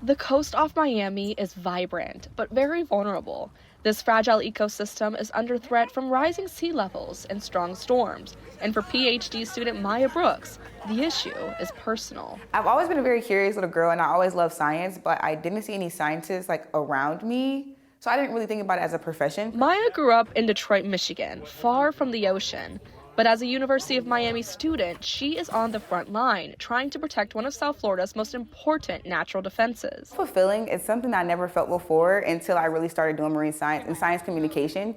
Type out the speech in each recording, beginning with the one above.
The coast off Miami is vibrant, but very vulnerable. This fragile ecosystem is under threat from rising sea levels and strong storms. And for PhD student Maya Brooks, the issue is personal. I've always been a very curious little girl, and I always loved science, but I didn't see any scientists around me. So I didn't really think about it as a profession. Maya grew up in Detroit, Michigan, far from the ocean. But as a University of Miami student, she is on the front line, trying to protect one of South Florida's most important natural defenses. Fulfilling is something I never felt before until I really started doing marine science and science communication,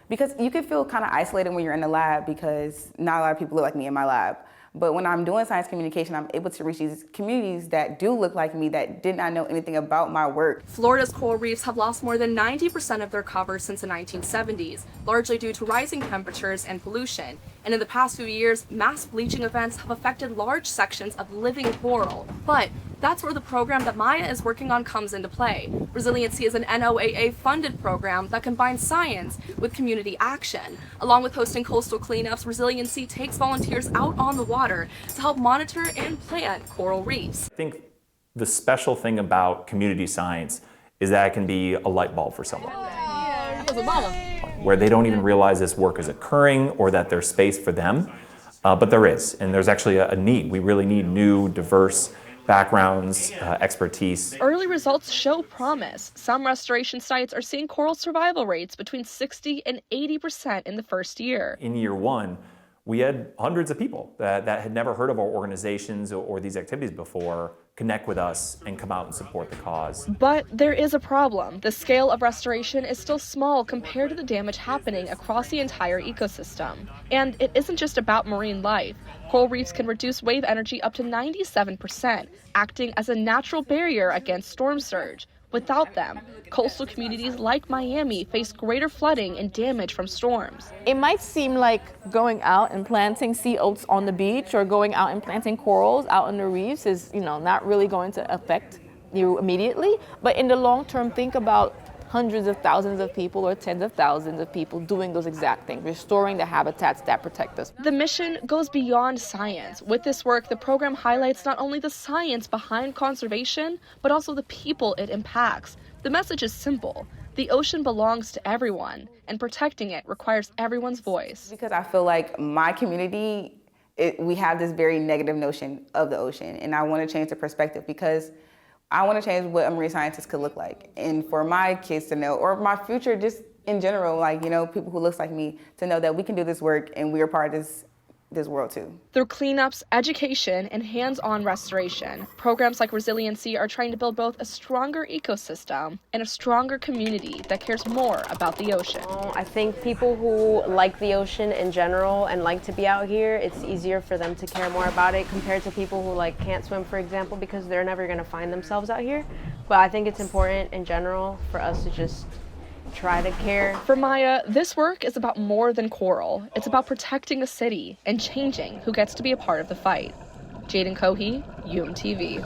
because you can feel kind of isolated when you're in the lab because not a lot of people look like me in my lab. But when I'm doing science communication, I'm able to reach these communities that do look like me, that did not know anything about my work. Florida's coral reefs have lost more than 90% of their cover since the 1970s, largely due to rising temperatures and pollution. And in the past few years, mass bleaching events have affected large sections of living coral. But that's where the program that Maya is working on comes into play. Resiliency is an NOAA-funded program that combines science with community action. Along with hosting coastal cleanups, Resiliency takes volunteers out on the water to help monitor and plant coral reefs. I think the special thing about community science is that it can be a light bulb for someone. Where they don't even realize this work is occurring or that there's space for them, but there is, and there's actually a need. We really need new, diverse backgrounds, expertise. Early results show promise. Some restoration sites are seeing coral survival rates between 60 and 80% in the first year. In year one, we had hundreds of people that had never heard of our organizations or these activities before connect with us and come out and support the cause. But there is a problem. The scale of restoration is still small compared to the damage happening across the entire ecosystem. And it isn't just about marine life. Coral reefs can reduce wave energy up to 97%, acting as a natural barrier against storm surge. Without them, coastal communities like Miami face greater flooding and damage from storms. It might seem like going out and planting sea oats on the beach or going out and planting corals out on the reefs is, not really going to affect you immediately. But in the long term, think about hundreds of thousands of people or tens of thousands of people doing those exact things, restoring the habitats that protect us. The mission goes beyond science. With this work, the program highlights not only the science behind conservation, but also the people it impacts. The message is simple. The ocean belongs to everyone, and protecting it requires everyone's voice. Because I feel like my community, we have this very negative notion of the ocean, and I want to change the perspective because I want to change what a marine scientist could look like. And for my kids to know, or my future just in general, people who looks like me, to know that we can do this work and we are part of this world too. Through cleanups, education, and hands-on restoration, programs like Resiliency are trying to build both a stronger ecosystem and a stronger community that cares more about the ocean. I think people who like the ocean in general and like to be out here, it's easier for them to care more about it compared to people who can't swim, for example, because they're never going to find themselves out here. But I think it's important in general for us to just try to care. For Maya, this work is about more than coral. It's about protecting a city and changing who gets to be a part of the fight. Jaden Cohey, UMTV.